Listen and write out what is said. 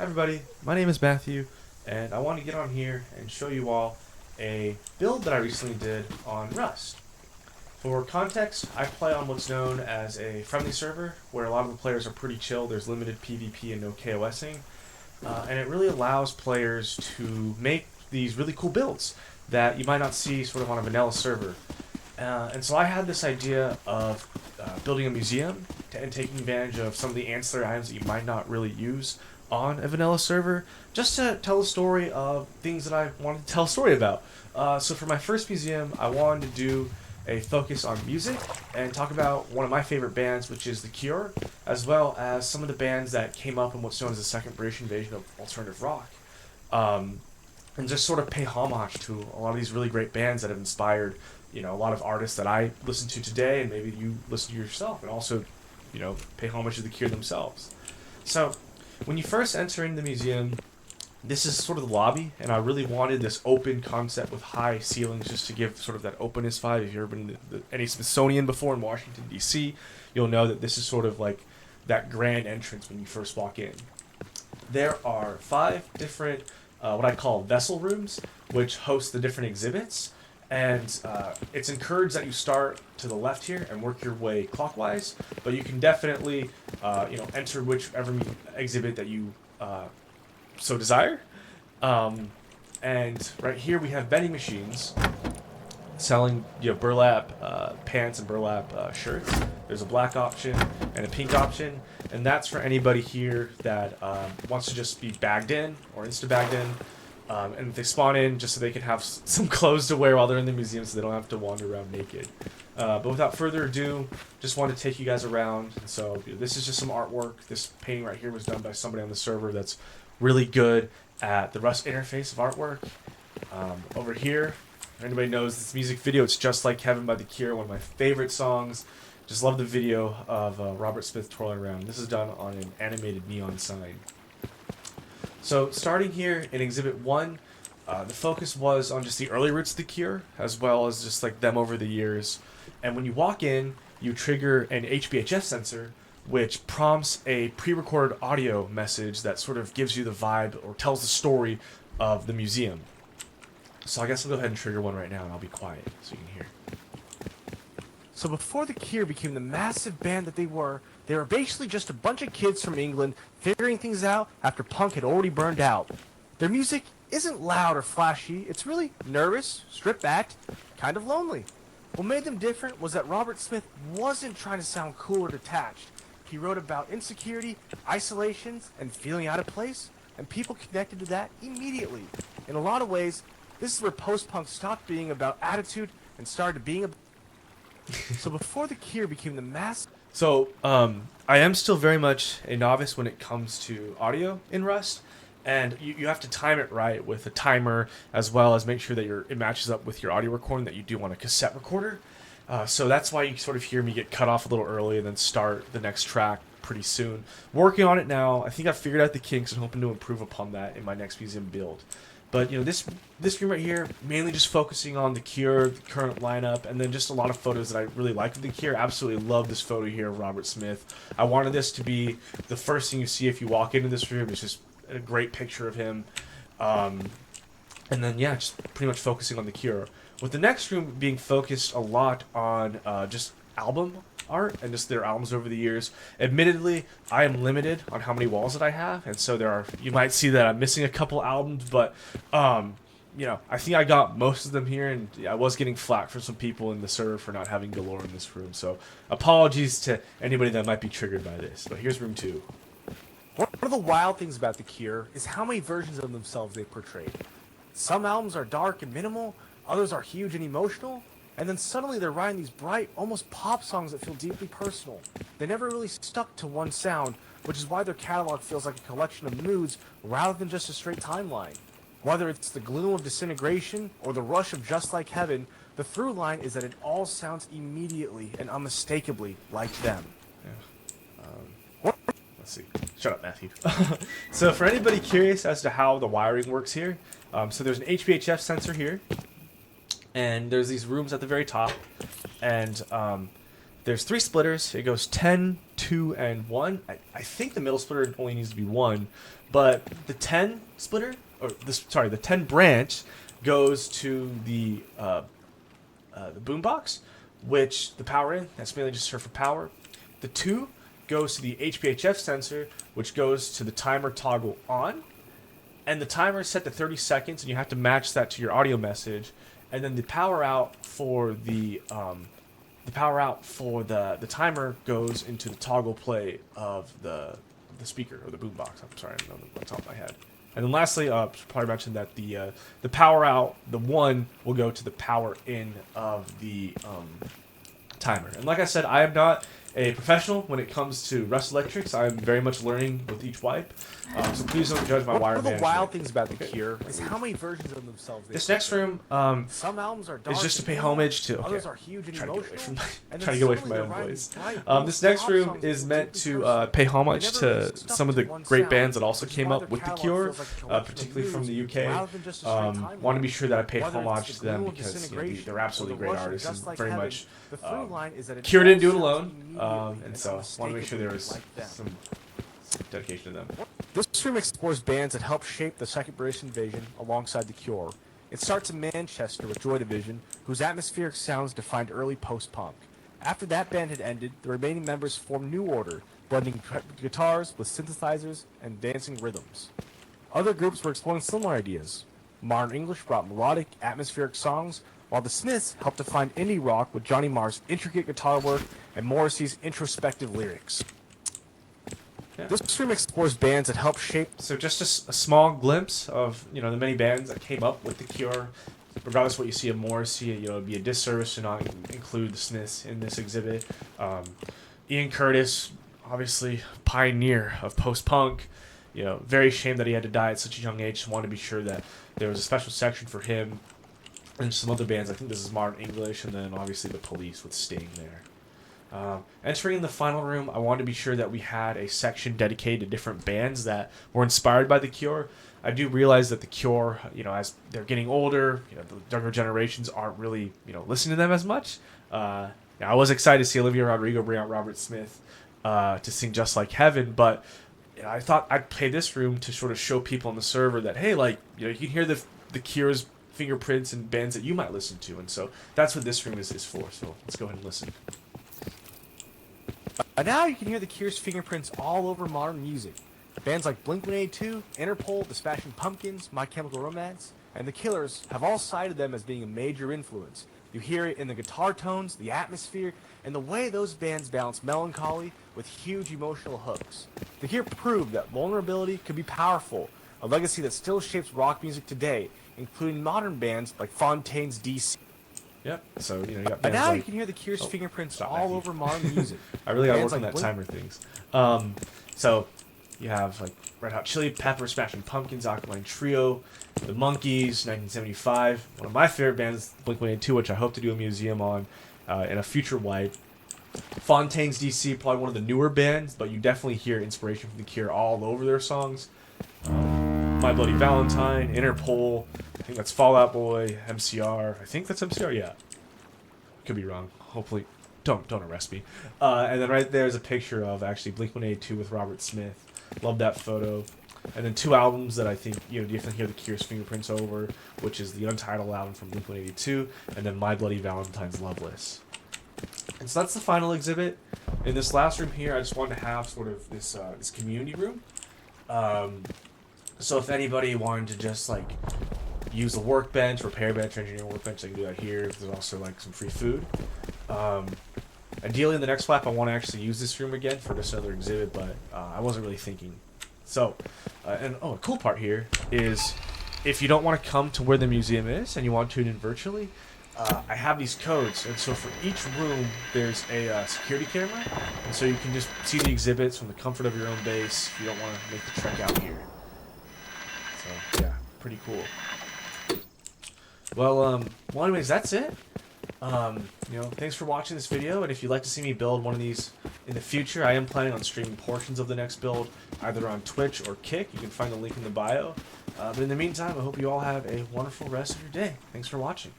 Hi everybody, my name is Matthew, and I want to get on here and show you all a build that I recently did on Rust. For context, I play on what's known as a friendly server, where a lot of the players are pretty chill, there's limited PvP and no KOSing, and it really allows players to make these really cool builds that you might not see sort of on a vanilla server. And so I had this idea of building a museum and taking advantage of some of the ancillary items that you might not really use on a vanilla server, just to tell a story of things that I wanted to tell a story about. So for my first museum, I wanted to do a focus on music and talk about one of my favorite bands, which is The Cure, as well as some of the bands that came up in what's known as the second British invasion of alternative rock. Um, and just sort of pay homage to a lot of these really great bands that have inspired, a lot of artists that I listen to today, and maybe you listen to yourself, and also, pay homage to The Cure themselves. So, when you first enter into the museum, this is sort of the lobby, and I really wanted this open concept with high ceilings just to give sort of that openness vibe. If you've ever been to any Smithsonian before in Washington, D.C., you'll know that this is sort of like that grand entrance when you first walk in. There are 5 different, what I call vessel rooms, which host the different exhibits. And it's encouraged that you start to the left here and work your way clockwise, but you can definitely, enter whichever exhibit that you so desire. And right here we have vending machines selling burlap pants and burlap shirts. There's a black option and a pink option, and that's for anybody here that wants to just be bagged in or insta bagged in. And they spawn in just so they can have some clothes to wear while they're in the museum, so they don't have to wander around naked. But without further ado, just want to take you guys around. So this is just some artwork. This painting right here was done by somebody on the server that's really good at the Rust interface of artwork. Over here, if anybody knows this music video, it's Just Like Heaven by The Cure, one of my favorite songs. Just love the video of Robert Smith twirling around. This is done on an animated neon sign. So starting here in Exhibit 1, the focus was on just the early roots of The Cure, as well as just like them over the years. And when you walk in, you trigger an HBHS sensor, which prompts a pre-recorded audio message that sort of gives you the vibe or tells the story of the museum. So I guess I'll go ahead and trigger one right now, and I'll be quiet so you can hear. So before The Cure became the massive band that they were basically just a bunch of kids from England figuring things out after punk had already burned out. Their music isn't loud or flashy, it's really nervous, stripped back, kind of lonely. What made them different was that Robert Smith wasn't trying to sound cool or detached. He wrote about insecurity, isolations, and feeling out of place, and people connected to that immediately. In a lot of ways, this is where post-punk stopped being about attitude and started being about... So before The Cure became the mass... So, I am still very much a novice when it comes to audio in Rust, and you have to time it right with a timer, as well as make sure that it matches up with your audio recording that you do on a cassette recorder. So that's why you sort of hear me get cut off a little early and then start the next track pretty soon. Working on it now. I think I've figured out the kinks and hoping to improve upon that in my next museum build. But this room right here, mainly just focusing on The Cure, the current lineup, and then just a lot of photos that I really like of The Cure. Absolutely love this photo here of Robert Smith. I wanted this to be the first thing you see if you walk into this room. It's just a great picture of him. And then just pretty much focusing on The Cure. With the next room being focused a lot on just album art and just their albums over the years. Admittedly, I am limited on how many walls that I have, and so you might see that I'm missing a couple albums, but I think I got most of them here, and I was getting flack from some people in the server for not having galore in this room, so apologies to anybody that might be triggered by this. But here's room 2. One of the wild things about The Cure is how many versions of themselves they portrayed. Some albums are dark and minimal, others are huge and emotional, and then suddenly they're writing these bright, almost pop songs that feel deeply personal. They never really stuck to one sound, which is why their catalog feels like a collection of moods rather than just a straight timeline. Whether it's the gloom of Disintegration or the rush of Just Like Heaven, the through line is that it all sounds immediately and unmistakably like them. Yeah. Let's see. Shut up, Matthew. So for anybody curious as to how the wiring works here, so there's an HBHF sensor here, and there's these rooms at the very top, and there's 3 splitters. It goes 10, 2, and 1. I think the middle splitter only needs to be 1, but the 10 splitter, the 10 branch goes to the boombox, which the power in, that's mainly just for power. The 2 goes to the HPHF sensor, which goes to the timer toggle on. And the timer is set to 30 seconds, and you have to match that to your audio message. And then the power out for the timer goes into the toggle play of the speaker or the boombox. I'm sorry, I don't know the top of my head. And then lastly, probably mention that the power out, the 1 will go to the power in of the timer. And like I said, I am not a professional when it comes to Rust Electrics. I'm very much learning with each wipe. So please don't judge my wire management. One of the management. wild things about The Cure is how many versions of themselves they This create. next room Some albums are dark is just to and pay beautiful, homage to. others are huge and Trying to get away emotional. from And then trying to get away from my suddenly own they're voice. writing bright, This bold next pop room songs is that meant deeply to personal. pay homage They never to get stuck some of to the one great sound, bands that also which is came why up their with The catalog Cure, feels like a collection of particularly from the news, UK. rather than just a straight timeline. Want to be sure that I pay Whether it's homage the to them gloom of because disintegration they're or absolutely the great rush of artists and Just Like very Heaven, much. the through line is that it Cure didn't do it all alone, sounds immediately and so I want to make sure there was like them. some dedication to them. This room explores bands that helped shape the second British invasion alongside The Cure. It starts in Manchester with Joy Division, whose atmospheric sounds defined early post-punk. After that band had ended, the remaining members formed New Order, blending guitars with synthesizers and dancing rhythms. Other groups were exploring similar ideas. Modern English brought melodic, atmospheric songs, while the Smiths helped define indie rock with Johnny Marr's intricate guitar work and Morrissey's introspective lyrics. Yeah. This room explores bands that helped shape. So just a small glimpse of the many bands that came up with The Cure. Regardless of what you see of Morrissey, it'd be a disservice to not include the Smiths in this exhibit. Ian Curtis, obviously pioneer of post-punk. Very shame that he had to die at such a young age. Just wanted to be sure that there was a special section for him and some other bands. I think this is Modern English, and then obviously the Police with Sting there. Entering the final room, I wanted to be sure that we had a section dedicated to different bands that were inspired by The Cure. I do realize that The Cure, as they're getting older, the younger generations aren't really, listening to them as much. I was excited to see Olivia Rodrigo bring out Robert Smith to sing Just Like Heaven, but I thought I'd play this room to sort of show people on the server that, hey, you can hear the Cure's fingerprints and bands that you might listen to, and so that's what this room is for. So let's go ahead and listen. By now you can hear The Cure's fingerprints all over modern music. Bands like Blink-182, Interpol, The Smashing Pumpkins, My Chemical Romance, and The Killers have all cited them as being a major influence. You hear it in the guitar tones, the atmosphere, and the way those bands balance melancholy with huge emotional hooks. The Cure proved that vulnerability could be powerful, a legacy that still shapes rock music today, including modern bands like Fontaine's DC. Yep. So you got By bands now like, you can hear The Cure's fingerprints stop, all Matthew. over modern music. I really gotta Bands work on like that Blink- timer things. So you have like Red Hot Chili Peppers, Smashing Pumpkins, Alkaline Trio, The Monkees, 1975. One of my favorite bands, Blink-182, which I hope to do a museum on in a future wipe. Fontaine's DC, probably one of the newer bands, but you definitely hear inspiration from The Cure all over their songs. My Bloody Valentine, Interpol, I think that's Fall Out Boy, MCR. I think that's MCR, yeah. Could be wrong. Hopefully, don't arrest me. And then right there is a picture of actually Blink-182 with Robert Smith. Love that photo. And then 2 albums that I think you definitely hear The Cure's fingerprints over, which is the Untitled album from Blink-182, and then My Bloody Valentine's Loveless. And so that's the final exhibit. In this last room here, I just wanted to have sort of this this community room. So if anybody wanted to just use a workbench, repair bench, or engineering workbench, they can do that here. There's also some free food. Ideally, in the next flap, I want to actually use this room again for just another exhibit, but I wasn't really thinking. So, a cool part here is if you don't want to come to where the museum is and you want to tune in virtually, I have these codes, and so for each room there's a security camera, and so you can just see the exhibits from the comfort of your own base if you don't want to make the trek out here. So yeah, pretty cool. Well, anyways, that's it. Thanks for watching this video, and if you'd like to see me build one of these in the future, I am planning on streaming portions of the next build, either on Twitch or Kick. You can find the link in the bio. But in the meantime, I hope you all have a wonderful rest of your day. Thanks for watching.